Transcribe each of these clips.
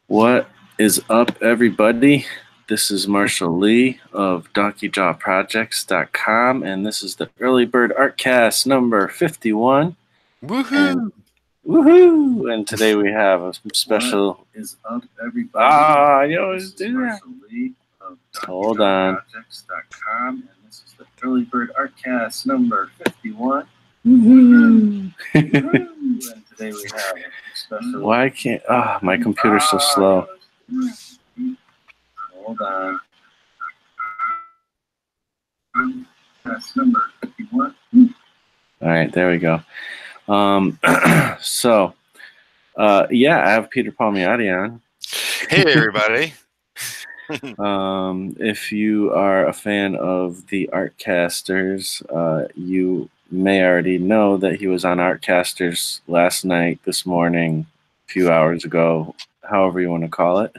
What is up, everybody? This is Marshall Lee of DonkeyJawProjects.com, and this is the Early Bird Artcast number 51. Woohoo! And, woohoo! And today we have a special. What is up, everybody? You always do that. Lee of Hold on. DonkeyJawProjects.com, and this is the Early Bird Artcast number 51. Woohoo! And today we have a special. Why can't. Oh, my computer's so slow. Hold on. That's number 51. All right, there we go. Yeah, I have Peter Palmiotti on. Hey, everybody. If you are a fan of the Artcasters, you may already know that he was on Artcasters last night, this morning, a few hours ago, however you want to call it.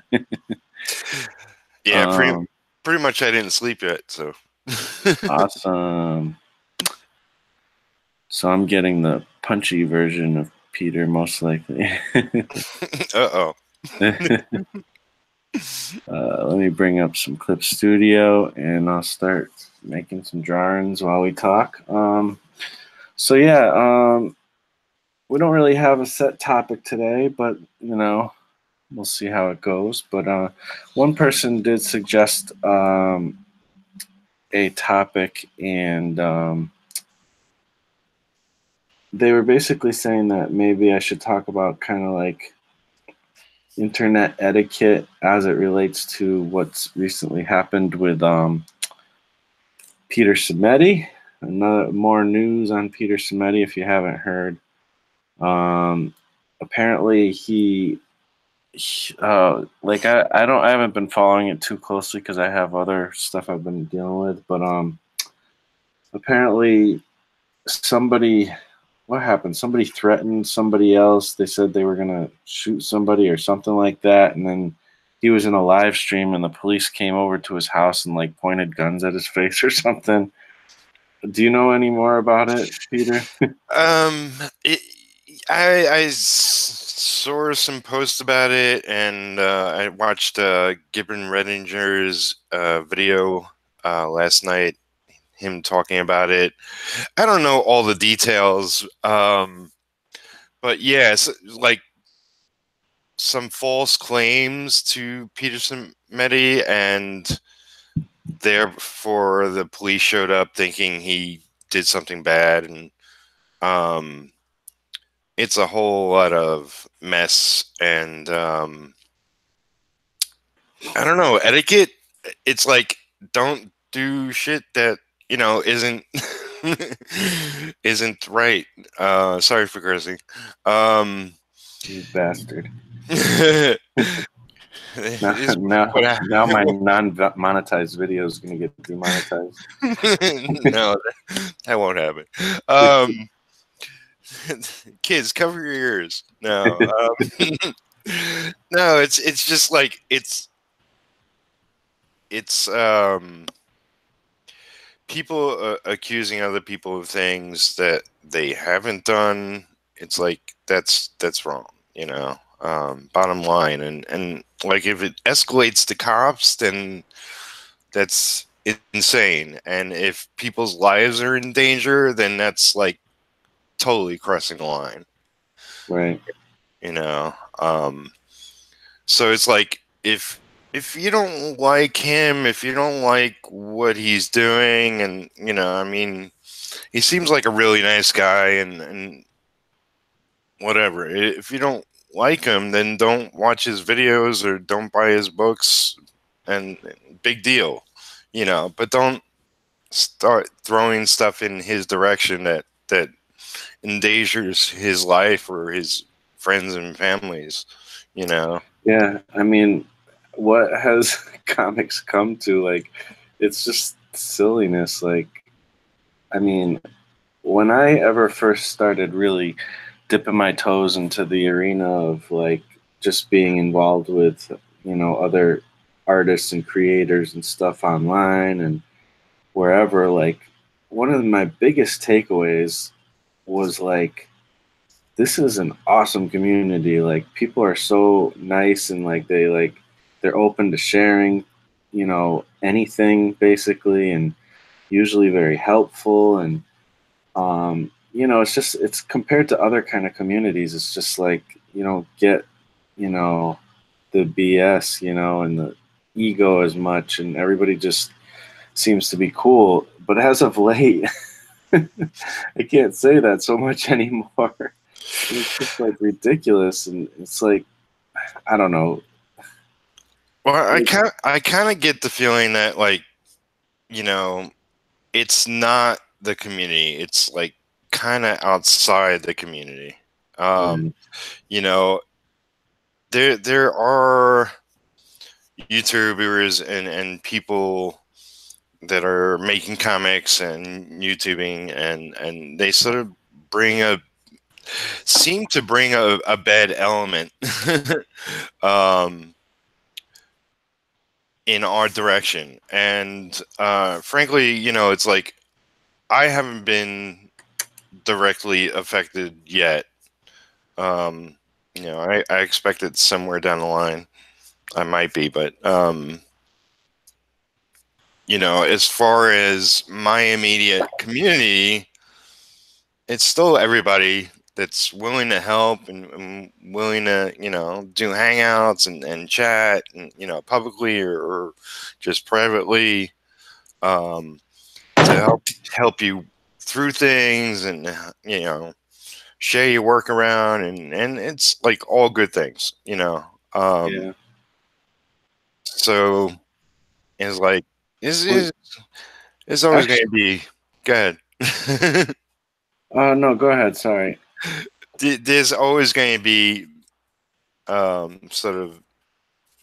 Yeah, pretty much I didn't sleep yet, so. Awesome. So I'm getting the punchy version of Peter, most likely. Uh-oh. Let me bring up some Clip Studio, and I'll start making some drawings while we talk. We don't really have a set topic today, but, we'll see how it goes. But one person did suggest a topic, and they were basically saying that maybe I should talk about kind of like internet etiquette as it relates to what's recently happened with Peter Simeti. More news on Peter Simeti if you haven't heard. Apparently I haven't been following it too closely because I have other stuff I've been dealing with, but apparently what happened? Somebody threatened somebody else. They said they were going to shoot somebody or something like that. And then he was in a live stream and the police came over to his house and like pointed guns at his face or something. Do you know any more about it, Peter? I saw some posts about it, and I watched Gibbon Redinger's video last night, him talking about it. I don't know all the details, but yes, like some false claims to Peter Simeti, and therefore the police showed up thinking he did something bad, and it's a whole lot of mess. And I don't know, etiquette, it's like, don't do shit that isn't isn't right. Sorry for cursing. You bastard. Now my non-monetized video is going to get demonetized. No, that won't happen. Kids, cover your ears. No, no, it's just like it's people accusing other people of things that they haven't done. It's like that's wrong, bottom line. And like, if it escalates to cops, then that's insane. And if people's lives are in danger, then that's like totally crossing the line. Right. So it's like, if you don't like him, if you don't like what he's doing, and he seems like a really nice guy, and whatever. If you don't like him, then don't watch his videos or don't buy his books, and big deal, but don't start throwing stuff in his direction that endangers his life or his friends and families, Yeah, what has comics come to? Like, it's just silliness. Like, when I ever first started really dipping my toes into the arena of like just being involved with, other artists and creators and stuff online and wherever, like, one of my biggest takeaways was like this is an awesome community. Like people are so nice and like they're open to sharing, you know, anything basically, and usually very helpful. And you know, it's compared to other kind of communities, it's just like you don't get, you know, the BS, you know, and the ego as much, and everybody just seems to be cool. But as of late, I can't say that so much anymore. It's just like ridiculous, and it's like I don't know. Well, I kind of get the feeling that, like, you know, it's not the community. It's like kind of outside the community. Yeah, You know, there are YouTubers and people that are making comics and YouTubing, and they sort of seem to bring a bad element um, in our direction. And frankly, you know, it's like I haven't been directly affected yet. You know, I expect it somewhere down the line. I might be, but you know, as far as my immediate community, it's still everybody that's willing to help and willing to, you know, do hangouts and chat, and, you know, publicly or just privately, um, to help you through things, and, you know, share your work around, and it's like all good things, you know. yeah. So it's like, is Well, is it's always going actually, to be good. no, go ahead. Sorry. There's always going to be sort of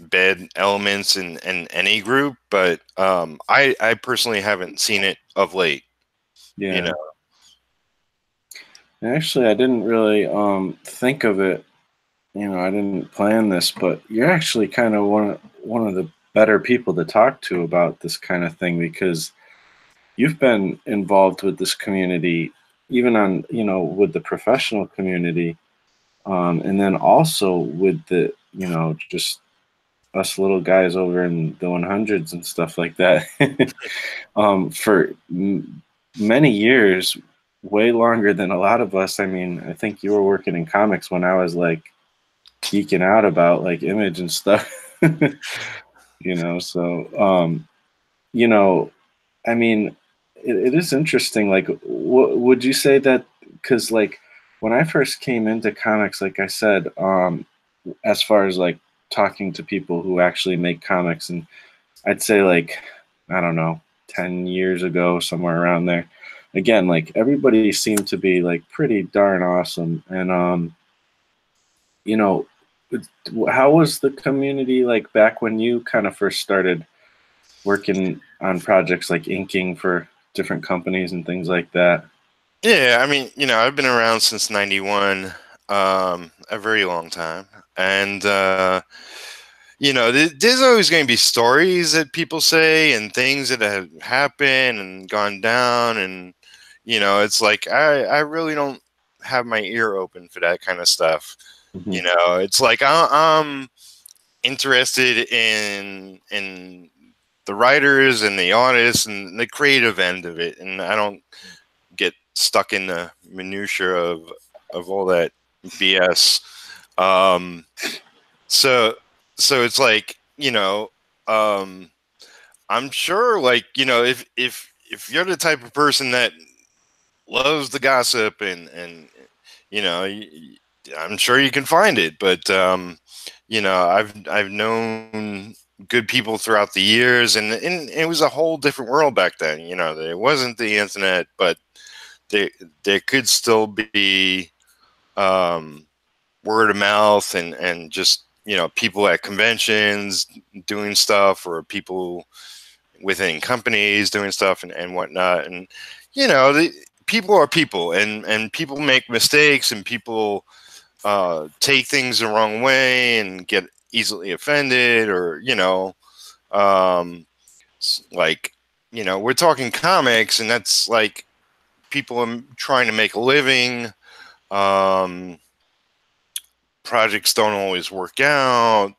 bad elements in any group, but I personally haven't seen it of late. You Yeah. know, Actually, I didn't really think of it. You know, I didn't plan this, but you're actually kind of one of the better people to talk to about this kind of thing because you've been involved with this community, even on, you know, with the professional community, and then also with the, you know, just us little guys over in the 100s and stuff like that. For many years, way longer than a lot of us. I mean, I think you were working in comics when I was like geeking out about like image and stuff. You know, so you know, I mean, it is interesting. Like, would you say that? Because like when I first came into comics, like I said, as far as like talking to people who actually make comics, and I'd say like I don't know, 10 years ago, somewhere around there. Again, like everybody seemed to be like pretty darn awesome, and you know, how was the community like back when you kind of first started working on projects like inking for different companies and things like that? yeah. I mean, you know, I've been around since '91, a very long time, and you know, there's always going to be stories that people say and things that have happened and gone down, and you know, it's like I really don't have my ear open for that kind of stuff. Hmm. You know, it's like I'm interested in the writers and the artists and the creative end of it, and I don't get stuck in the minutia of all that BS. Um, so so it's like, you know, um, I'm sure, like, you know, if you're the type of person that loves the gossip and you know, I'm sure you can find it, but you know, I've known good people throughout the years, and it was a whole different world back then. You know, there wasn't the internet, but there there could still be um, word of mouth and just, you know, people at conventions doing stuff, or people within companies doing stuff and whatnot. And you know, people are people, and people make mistakes, and people take things the wrong way and get easily offended, or you know, um, like, you know, we're talking comics, and that's like people are trying to make a living. projects don't always work out.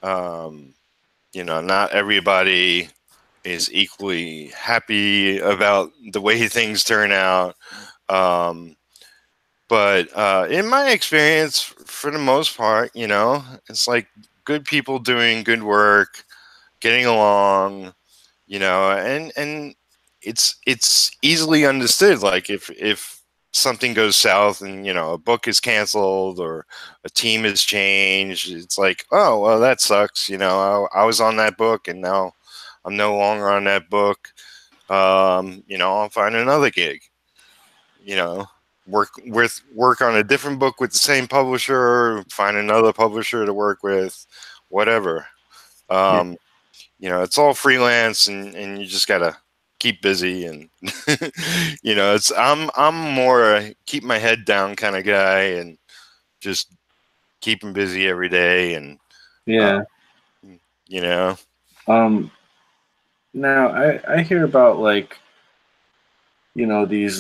Not everybody is equally happy about the way things turn out. But in my experience, for the most part, it's like good people doing good work, getting along, and it's easily understood. Like if something goes south and a book is canceled or a team is changed, it's like, oh well, that sucks. I was on that book and now I'm no longer on that book. I'll find another gig. Work on a different book with the same publisher, find another publisher to work with, whatever. It's all freelance, and you just gotta keep busy. And I'm more a keep my head down kind of guy, and just keeping busy every day. And Now I hear about like these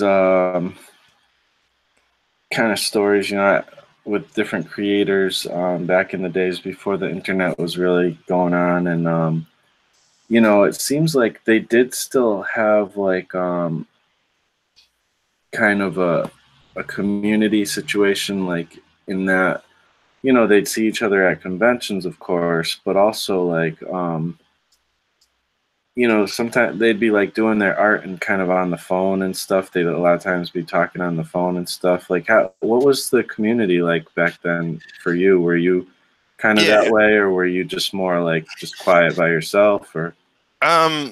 kind of stories, with different creators back in the days before the internet was really going on, and it seems like they did still have like kind of a community situation, like in that they'd see each other at conventions, of course, but also like sometimes they'd be like doing their art and kind of on the phone and stuff. They'd a lot of times be talking on the phone and stuff. Like, what was the community like back then for you? Were you kind of that way, or were you just more like just quiet by yourself? Or well,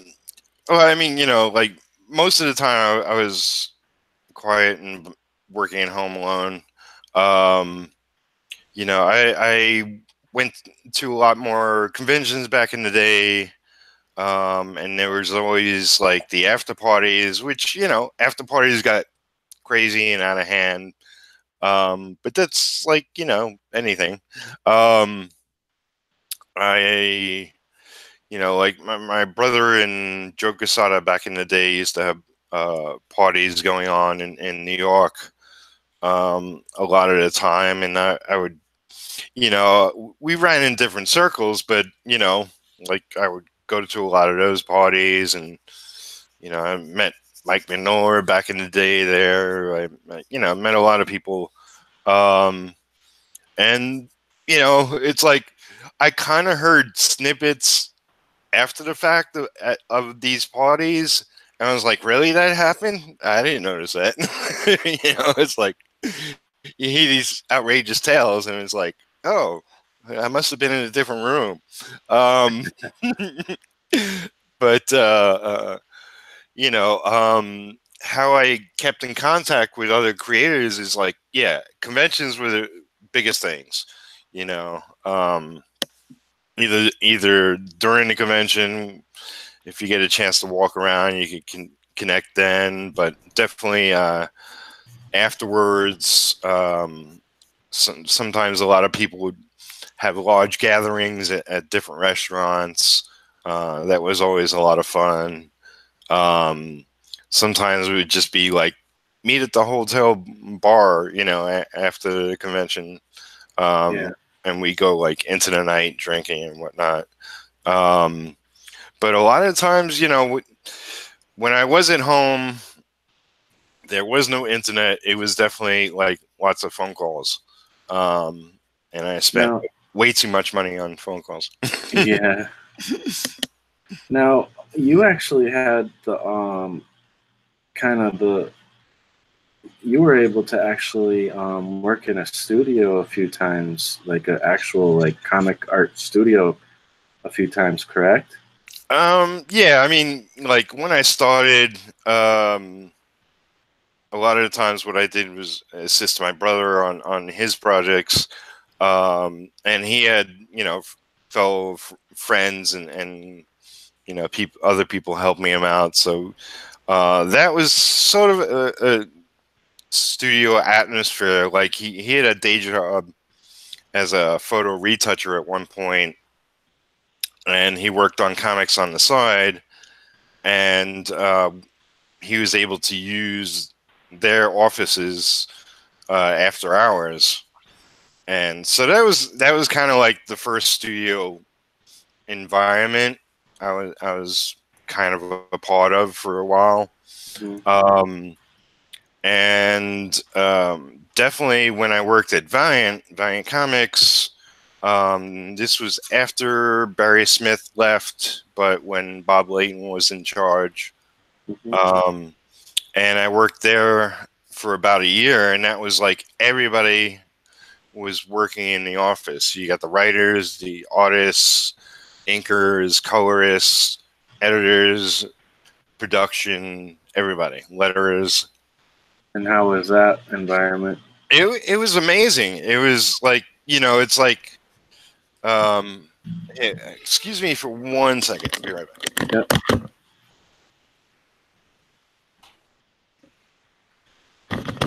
I mean, like most of the time I was quiet and working at home alone. I went to a lot more conventions back in the day. And there was always like the after parties, which, after parties got crazy and out of hand. But that's like, anything. I, like my brother and Joe Casada back in the day used to have parties going on in New York a lot of the time. And I would, we ran in different circles, but, like I would go to a lot of those parties, and I met Mike Minor back in the day there. I met a lot of people, and it's like I kind of heard snippets after the fact of these parties, and I was like, really, that happened? I didn't notice that. It's like you hear these outrageous tales, and it's like, oh, I must have been in a different room. But how I kept in contact with other creators is like, conventions were the biggest things. Either during the convention, if you get a chance to walk around, you can connect then, but definitely afterwards. Sometimes a lot of people would have large gatherings at different restaurants. That was always a lot of fun. Sometimes it would just be like meet at the hotel bar, after the convention. And we go like into the night drinking and whatnot. But a lot of times, when I was at home, there was no internet. It was definitely like lots of phone calls. And I spent way too much money on phone calls. Yeah. Now, you actually had the you were able to actually work in a studio a few times, like an actual like comic art studio a few times, correct? Yeah, I mean, like when I started, a lot of the times what I did was assist my brother on his projects. And he had, fellow friends and other people helping him out. So that was sort of a studio atmosphere. Like he had a day job as a photo retoucher at one point, and he worked on comics on the side, and he was able to use their offices after hours. And so that was kind of like the first studio environment I was kind of a part of for a while. Mhm. Definitely when I worked at Valiant Comics, this was after Barry Smith left, but when Bob Layton was in charge. Mhm. And I worked there for about a year, and that was like everybody was working in the office. You got the writers, the artists, inkers, colorists, editors, production, everybody, letterers. And how was that environment? It was amazing. It was like, you know, it's like, hey, excuse me for 1 second. I'll be right back. Yep.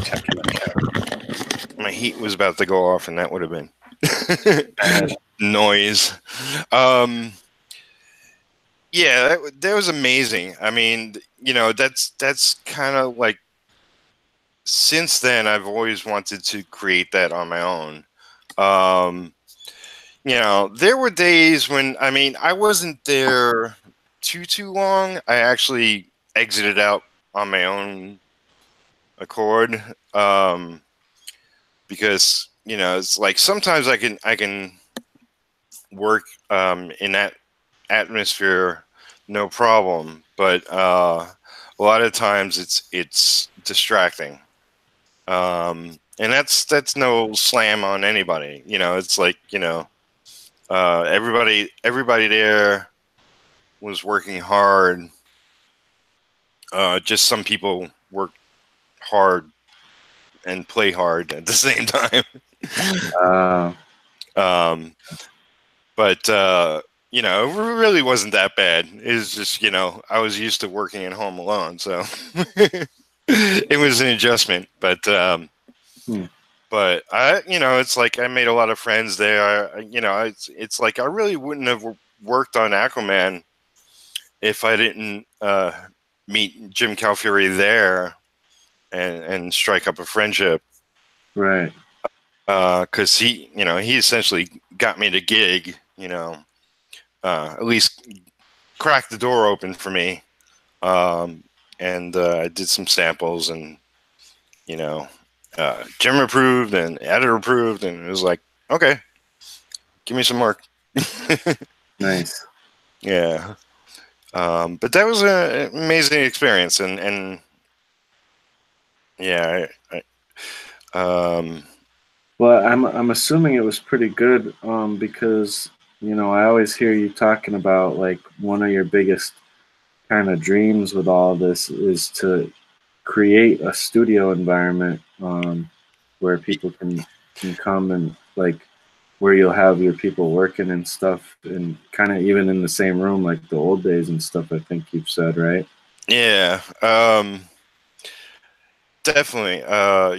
Checking the tab. My heat was about to go off, and that would have been noise. Yeah, that was amazing. I mean, you know, that's kind of like, since then I've always wanted to create that on my own. You know, there were days when, I mean, I wasn't there too long. I actually exited out on my own accord, because, you know, it's like sometimes I can work in that atmosphere no problem, but a lot of times it's distracting. And that's no slam on anybody. You know, it's like, you know, everybody there was working hard. Just some people work hard and play hard at the same time. um, but you know, it really wasn't that bad. It was just, you know, I was used to working at home alone, so it was an adjustment. But I, you know, it's like I made a lot of friends there. You know, it's like I really wouldn't have worked on Aquaman if I didn't meet Jim Calfury there and strike up a friendship. Right. Because he, you know, he essentially got me the gig. You know, at least cracked the door open for me. And I did some samples, and, you know, Jim approved and editor approved, and it was like, okay, give me some work. Nice. Yeah. But that was an amazing experience, and yeah, Well, I'm assuming it was pretty good, because you know I always hear you talking about like one of your biggest kind of dreams with all this is to create a studio environment, where people can come and like where you'll have your people working and stuff, and kind of even in the same room like the old days and stuff. I think you've said, right? yeah, definitely.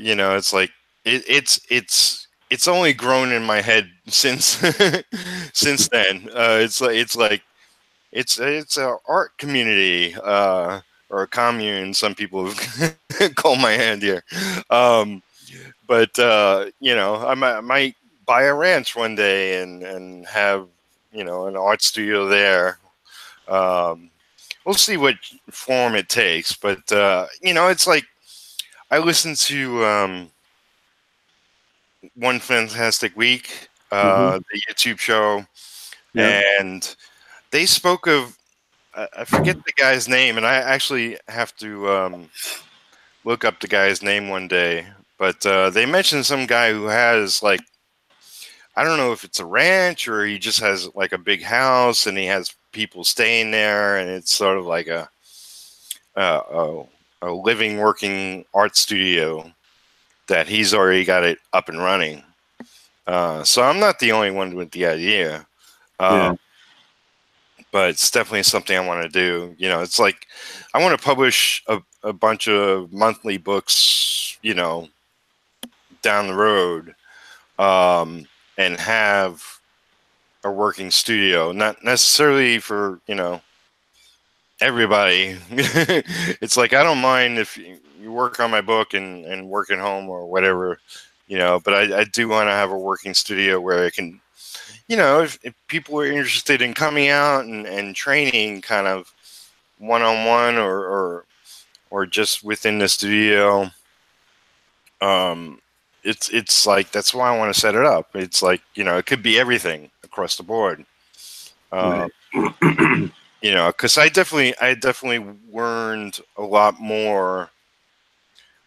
You know, it's like it's only grown in my head since since then. It's a art community, or a commune. Some people call my hand here. But you know, I might buy a ranch one day and have, you know, an art studio there. We'll see what form it takes, but you know, it's like I listened to One Fantastic Week, Mm-hmm. the YouTube show, Yeah. and they spoke of, I forget the guy's name, and I actually have to look up the guy's name one day. But they mentioned some guy who has, like, I don't know if it's a ranch or he just has like a big house and he has people staying there, and it's sort of like a, a living, working art studio that he's already got it up and running. So I'm not the only one with the idea. Yeah. But it's definitely something I want to do. You know, it's like I want to publish a bunch of monthly books, you know, down the road, and have a working studio, not necessarily for, you know, everybody. It's like I don't mind if you work on my book and work at home or whatever, But I do want to have a working studio where I can, if people are interested in coming out and training kind of one-on-one or just within the studio, it's like, that's why I want to set it up. It's like, it could be everything across the board. Right. Because I definitely learned a lot more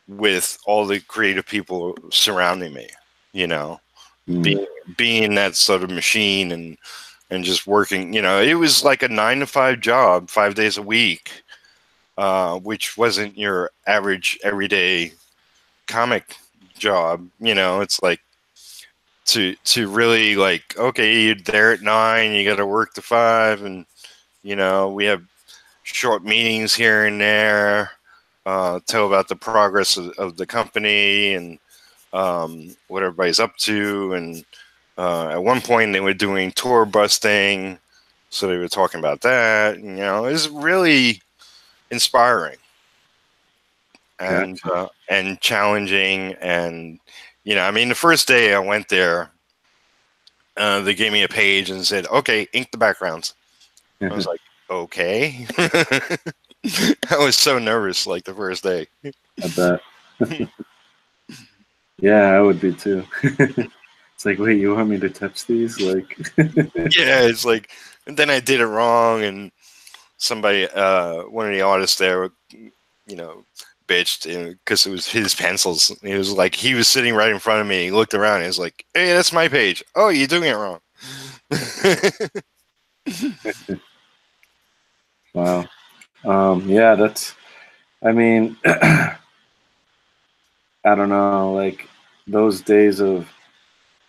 with all the creative people surrounding me, being that sort of machine and just working, it was like a 9-to-5 job, 5 days a week, which wasn't your average everyday comic job. It's like to really, like, okay, you're there at 9, you got to work to 5, and we have short meetings here and there, tell about the progress of the company and what everybody's up to. And at one point they were doing tour busting, so they were talking about that. And, it was really inspiring and Gotcha. and challenging. And the first day I went there, they gave me a page and said, "Okay, ink the backgrounds." I was like, "Okay." I was so nervous, like, the first day. I bet. Yeah, I would be too. It's like, wait, you want me to touch these? Like, Yeah, it's like, and then I did it wrong, and somebody, one of the artists there, bitched because it was his pencils. He was like, he was sitting right in front of me. He looked around. And he was like, "Hey, that's my page." "Oh, you're doing it wrong." wow. Yeah, that's. I mean, I don't know. Like those days of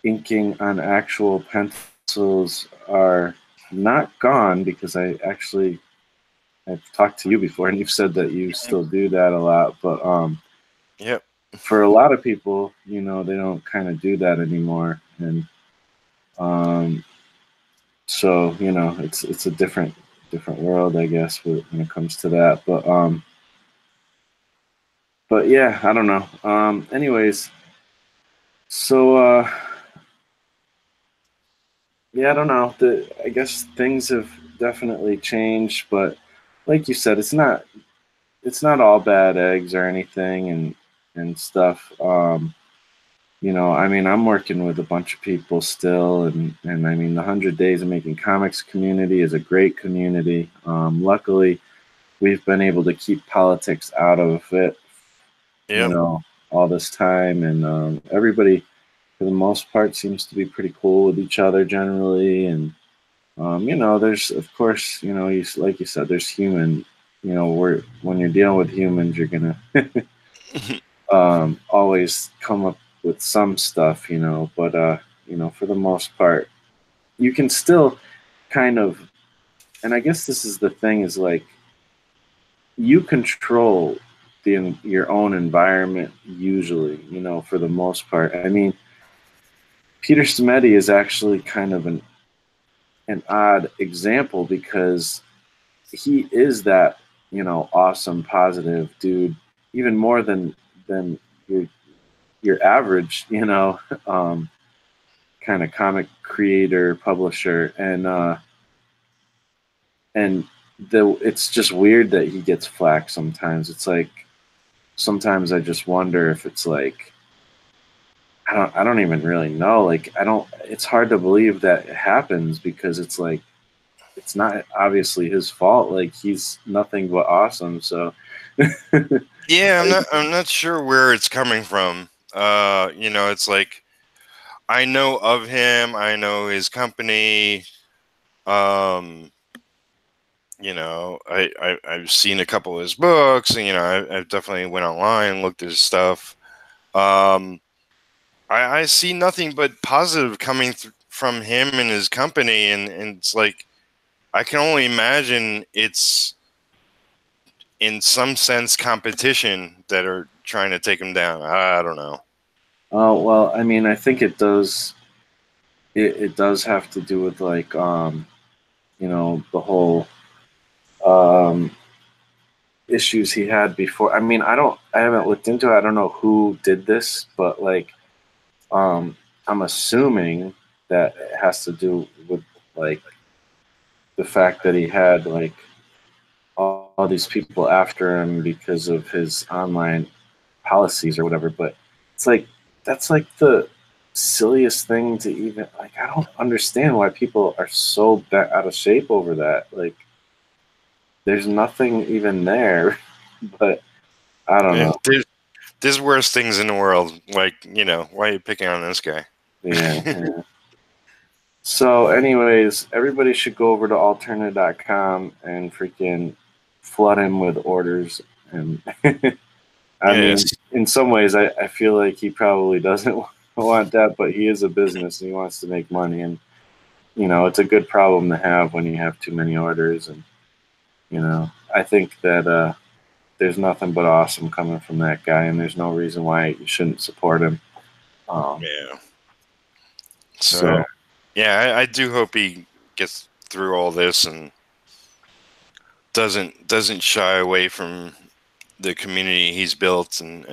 inking on actual pencils are not gone because I've talked to you before and you've said that you still do that a lot, but Yep. for a lot of people, they don't kind of do that anymore, and so it's a different world, I guess, when it comes to that. But yeah, I don't know. Anyways, so yeah, I don't know. I guess things have definitely changed, but like you said, it's not all bad eggs or anything, and stuff. I mean, I'm working with a bunch of people still, and I mean, the 100 Days of Making Comics community is a great community. Luckily, we've been able to keep politics out of it, Yep. all this time, and everybody, for the most part, seems to be pretty cool with each other generally. And there's, of course, like you said, there's human. When you're dealing with humans, you're gonna always come up with some stuff, but for the most part, you can still kind of, and I guess this is the thing, is like you control your own environment usually, for the most part. I mean, Peter Simeti is actually kind of an odd example because he is that, awesome, positive dude, even more than your average, kind of comic creator, publisher, and it's just weird that he gets flack sometimes. It's like sometimes I just wonder if it's like I don't even really know. Like it's hard to believe that it happens because it's like it's not obviously his fault. Like he's nothing but awesome. So Yeah, I'm not sure where it's coming from. It's like, I know of him, I know his company. I've seen a couple of his books, and I've definitely went online, looked at his stuff. I see nothing but positive coming from him and his company, and it's like, I can only imagine it's in some sense competition that are trying to take him down. I don't know. oh well, I mean, I think it does. It does have to do with like the whole um, issues he had before. I mean, I haven't looked into it. I don't know who did this, but like I'm assuming that it has to do with like the fact that he had like all these people after him because of his online policies or whatever. But it's like that's like the silliest thing to even like. I don't understand why people are so bent out of shape over that. Like, there's nothing even there. But I don't know. There's worse things in the world. Like, why are you picking on this guy? Yeah. Yeah. So, anyways, everybody should go over to Alterna.com and freaking flood him with orders. And I mean, Yes. in some ways, I feel like he probably doesn't want that, but he is a business and he wants to make money. And, it's a good problem to have when you have too many orders. And, I think that there's nothing but awesome coming from that guy, and there's no reason why you shouldn't support him. Yeah. So yeah, I do hope he gets through all this and doesn't shy away from the community he's built, and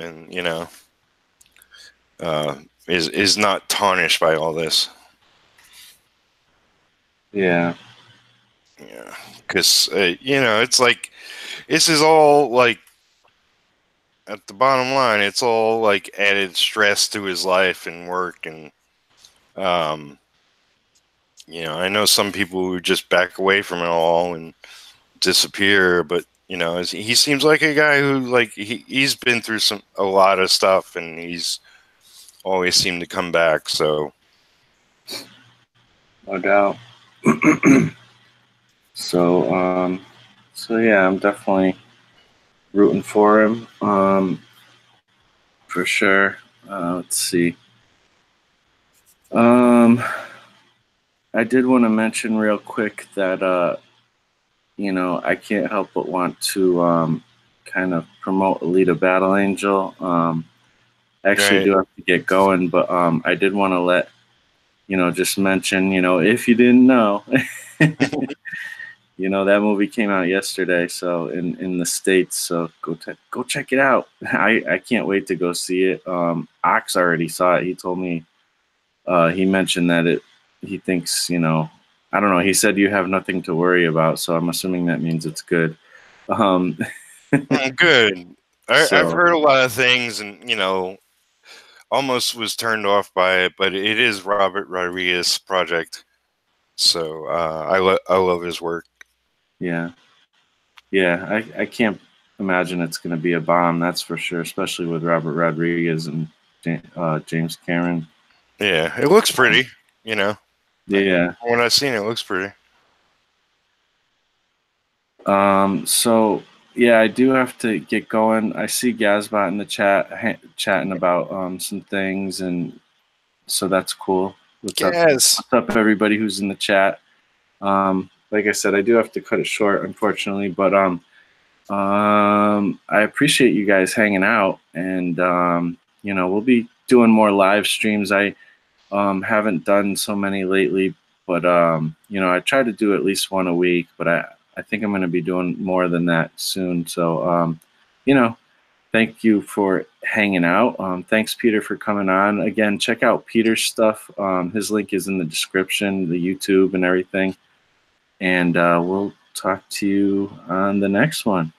is not tarnished by all this. yeah. Yeah, because it's like this is all like at the bottom line, it's all like added stress to his life and work, and I know some people who just back away from it all and disappear, but he seems like a guy who like he's been through a lot of stuff, and he's always seemed to come back. So No doubt. So yeah, I'm definitely rooting for him. For sure. Let's see. I did want to mention real quick that I can't help but want to kind of promote Alita Battle Angel. I actually do have to get going, but I did want to let just mention, if you didn't know, that movie came out yesterday, so in the States, so go check it out. I can't wait to go see it. Ox already saw it. He told me, he mentioned that he thinks, I don't know, he said you have nothing to worry about, so I'm assuming that means it's good. Good. I've So, heard a lot of things, and almost was turned off by it, but it is Robert Rodriguez's project, so I love his work. yeah. I can't imagine it's going to be a bomb, that's for sure, especially with Robert Rodriguez and James Cameron. Yeah, it looks pretty, Yeah. When I've seen it, it looks pretty. So yeah, I do have to get going. I see Gazbot in the chat chatting about some things, and so that's cool. What's up, everybody who's in the chat? Like I said, I do have to cut it short, unfortunately, but I appreciate you guys hanging out, and we'll be doing more live streams. I haven't done so many lately, but I try to do at least one a week, but I think I'm going to be doing more than that soon. So thank you for hanging out. Thanks, Peter, for coming on. Again, check out Peter's stuff. His link is in the description, the YouTube and everything. And we'll talk to you on the next one.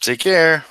Take care.